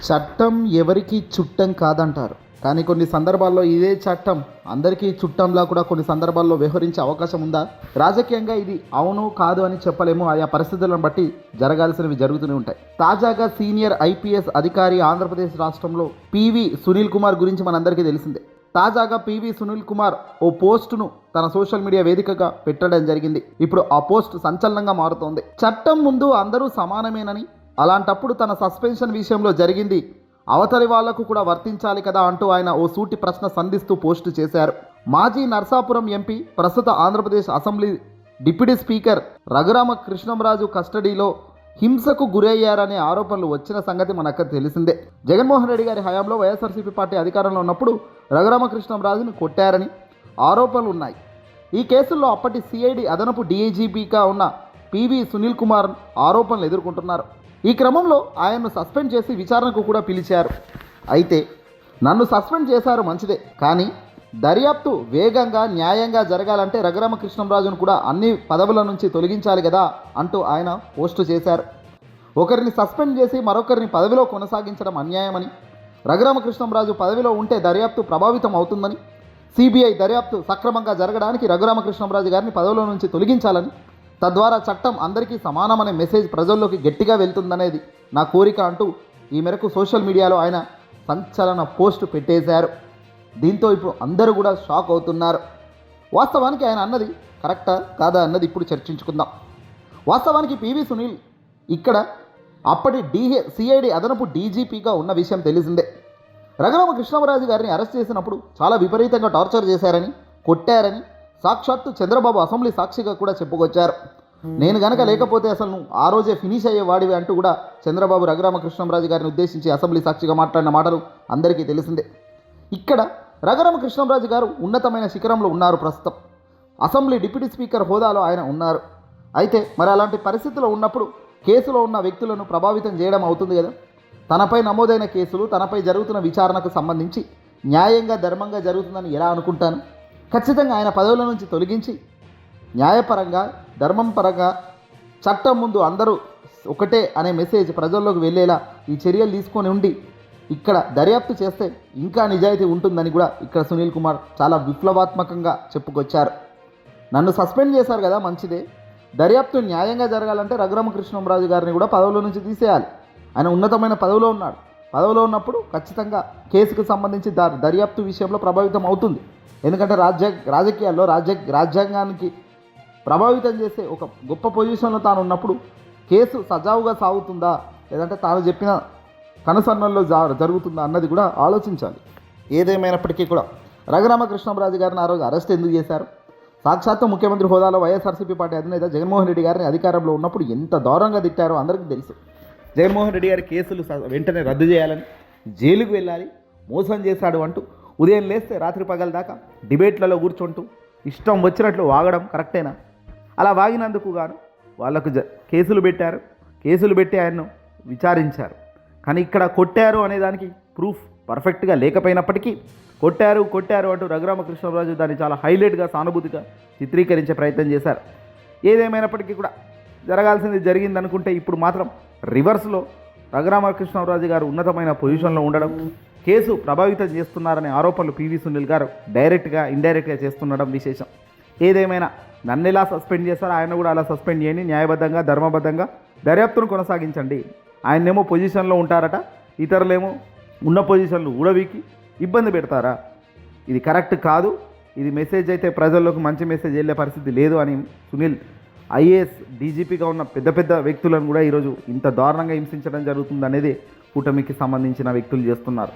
చట్టం ఎవరికి చుట్టం కాదంటారు, కానీ కొన్ని సందర్భాల్లో ఇదే చట్టం అందరికీ చుట్టంలా కూడా కొన్ని సందర్భాల్లో వ్యవహరించే అవకాశం ఉందా? రాజకీయంగా ఇది అవును కాదు అని చెప్పలేము. ఆయా పరిస్థితులను బట్టి జరగాల్సినవి జరుగుతూనే ఉంటాయి. తాజాగా సీనియర్ ఐపీఎస్ అధికారి ఆంధ్రప్రదేశ్ రాష్ట్రంలో పివి సునీల్ కుమార్ గురించి మనందరికీ తెలిసిందే. తాజాగా పివి సునీల్ కుమార్ ఓ పోస్టును తన సోషల్ మీడియా వేదికగా పెట్టడం జరిగింది. ఇప్పుడు ఆ పోస్ట్ సంచలనంగా మారుతోంది. చట్టం ముందు అందరూ సమానమేనని, అలాంటప్పుడు తన సస్పెన్షన్ విషయంలో జరిగింది అవతలి వాళ్లకు కూడా వర్తించాలి కదా అంటూ ఆయన ఓ సూటి ప్రశ్న సంధిస్తూ పోస్టు చేశారు. మాజీ నర్సాపురం ఎంపీ, ప్రస్తుత Andhra Pradesh assembly deputy speaker Raghurama Krishnamraju కస్టడీలో హింసకు గురయ్యారనే ఆరోపణలు వచ్చిన సంగతి మనకు తెలిసిందే. జగన్మోహన్ రెడ్డి గారి హయాంలో వైఎస్ఆర్సీపీ పార్టీ అధికారంలో ఉన్నప్పుడు రఘురామకృష్ణంరాజును కొట్టారని ఆరోపణలు ఉన్నాయి. ఈ కేసుల్లో అప్పటి సిఐడి అదనపు డీఐజీపీగా ఉన్న పివి సునీల్ కుమార్ ఆరోపణలు ఎదుర్కొంటున్నారు. ఈ క్రమంలో ఆయన్ను సస్పెండ్ చేసి విచారణకు కూడా పిలిచారు. అయితే నన్ను సస్పెండ్ చేశారు మంచిదే, కానీ దర్యాప్తు వేగంగా న్యాయంగా జరగాలంటే రఘురామకృష్ణంరాజును కూడా అన్ని పదవుల నుంచి తొలగించాలి కదా అంటూ ఆయన పోస్టు చేశారు. ఒకరిని సస్పెండ్ చేసి మరొకరిని పదవిలో కొనసాగించడం అన్యాయమని, రఘురామకృష్ణంరాజు పదవిలో ఉంటే దర్యాప్తు ప్రభావితం అవుతుందని, సిబిఐ దర్యాప్తు సక్రమంగా జరగడానికి రఘురామకృష్ణంరాజు గారిని పదవిలో నుంచి తొలగించాలని, తద్వారా చట్టం అందరికీ సమానమనే మెసేజ్ ప్రజల్లోకి గట్టిగా వెళ్తుందనేది నా కోరిక అంటూ ఈ మేరకు సోషల్ మీడియాలో ఆయన సంచలన పోస్టు పెట్టేశారు. దీంతో ఇప్పుడు అందరూ కూడా షాక్ అవుతున్నారు. వాస్తవానికి ఆయన అన్నది కరెక్టా కాదా అన్నది ఇప్పుడు చర్చించుకుందాం. వాస్తవానికి పివి సునీల్ ఇక్కడ అప్పటి సిఐడి అదనపు డీజీపీగా ఉన్న విషయం తెలిసిందే. రఘురామకృష్ణంరాజు గారిని అరెస్ట్ చేసినప్పుడు చాలా విపరీతంగా టార్చర్ చేశారని, కొట్టారని సాక్షాత్తు చంద్రబాబు అసెంబ్లీ సాక్షిగా కూడా చెప్పుకొచ్చారు. నేను గనక లేకపోతే అసలు నువ్వు ఆ రోజే ఫినిష్ అయ్యేవాడివి అంటూ కూడా చంద్రబాబు రఘురామకృష్ణంరాజు గారిని ఉద్దేశించి అసెంబ్లీ సాక్షిగా మాట్లాడిన మాటలు అందరికీ తెలిసిందే. ఇక్కడ రఘురామకృష్ణంరాజు గారు ఉన్నతమైన శిఖరంలో ఉన్నారు. ప్రస్తుతం అసెంబ్లీ డిప్యూటీ స్పీకర్ హోదాలో ఆయన ఉన్నారు. అయితే మరి అలాంటి పరిస్థితుల్లో ఉన్నప్పుడు కేసులో ఉన్న వ్యక్తులను ప్రభావితం చేయడం అవుతుంది కదా. తనపై నమోదైన కేసులు, తనపై జరుగుతున్న విచారణకు సంబంధించి న్యాయంగా ధర్మంగా జరుగుతుందని ఎలా అనుకుంటాను? ఖచ్చితంగా ఆయన పదవుల నుంచి తొలగించి న్యాయపరంగా, ధర్మం పరంగా చట్టం ముందు అందరూ ఒకటే అనే మెసేజ్ ప్రజల్లోకి వెళ్ళేలా ఈ చర్యలు తీసుకొని ఉండి ఇక్కడ దర్యాప్తు చేస్తే ఇంకా నిజాయితీ ఉంటుందని కూడా ఇక్కడ సునీల్ కుమార్ చాలా విప్లవాత్మకంగా చెప్పుకొచ్చారు. నన్ను సస్పెండ్ చేశారు కదా, మంచిదే. దర్యాప్తు న్యాయంగా జరగాలంటే రఘురామకృష్ణంరాజు గారిని కూడా పదవుల నుంచి తీసేయాలి. ఆయన ఉన్నతమైన పదవిలో ఉన్నాడు. పదవిలో ఉన్నప్పుడు ఖచ్చితంగా కేసుకు సంబంధించి దర్యాప్తు విషయంలో ప్రభావితం అవుతుంది. ఎందుకంటే రాజకీయాల్లో రాజ్యాంగానికి ప్రభావితం చేసే ఒక గొప్ప పొజిషన్లో తాను ఉన్నప్పుడు కేసు సజావుగా సాగుతుందా, లేదంటే తాను చెప్పిన కనుసన్నల్లో జరుగుతుందా అన్నది కూడా ఆలోచించాలి. ఏదేమైనప్పటికీ కూడా రఘురామకృష్ణంరాజు గారిని ఆ రోజు అరెస్ట్ ఎందుకు చేశారు? సాక్షాత్తు ముఖ్యమంత్రి హోదాలో వైఎస్ఆర్సీపీ పార్టీ అధినేత జగన్మోహన్ రెడ్డి గారిని అధికారంలో ఉన్నప్పుడు ఎంత దారుణంగా తిట్టారో అందరికీ తెలుసు. జగన్మోహన్ రెడ్డి గారి కేసులు వెంటనే రద్దు చేయాలని, జైలుకు వెళ్ళాలి, మోసం చేశాడు అంటూ ఉదయం లేస్తే రాత్రి పగల దాకా డిబేట్లలో కూర్చుంటూ ఇష్టం వచ్చినట్లు వాగడం కరెక్టేనా? అలా వాగినందుకు గాను వాళ్లకు కేసులు పెట్టారు. కేసులు పెట్టి ఆయన్ను విచారించారు. కానీ ఇక్కడ కొట్టారు అనేదానికి ప్రూఫ్ పర్ఫెక్ట్గా లేకపోయినప్పటికీ కొట్టారు అంటూ రఘురామకృష్ణంరాజు దాన్ని చాలా హైలైట్గా, సానుభూతిగా చిత్రీకరించే ప్రయత్నం చేశారు. ఏదేమైనప్పటికీ కూడా జరగాల్సింది జరిగిందనుకుంటే ఇప్పుడు మాత్రం రివర్స్లో రఘురామకృష్ణంరాజు గారు ఉన్నతమైన పొజిషన్లో ఉండడం, కేసు ప్రభావితం చేస్తున్నారనే ఆరోపణలు పివి సునీల్ గారు డైరెక్ట్గా ఇండైరెక్ట్గా చేస్తుండడం విశేషం. ఏదేమైనా నన్ను ఎలా సస్పెండ్ చేస్తారో ఆయన కూడా అలా సస్పెండ్ చేయండి. న్యాయబద్ధంగా, ధర్మబద్ధంగా దర్యాప్తును కొనసాగించండి. ఆయనేమో పొజిషన్లో ఉంటారట, ఇతరులేమో ఉన్న పొజిషన్లు ఊడవీకి ఇబ్బంది పెడతారా? ఇది కరెక్ట్ కాదు. ఇది మెసేజ్ అయితే ప్రజల్లోకి మంచి మెసేజ్ వెళ్ళే పరిస్థితి లేదు అని సునీల్ ఐఏఎస్ డీజీపీగా ఉన్న పెద్ద పెద్ద వ్యక్తులను కూడా ఈరోజు ఇంత దారుణంగా హింసించడం జరుగుతుంది అనేది కూటమికి సంబంధించిన వ్యక్తులు చేస్తున్నారు.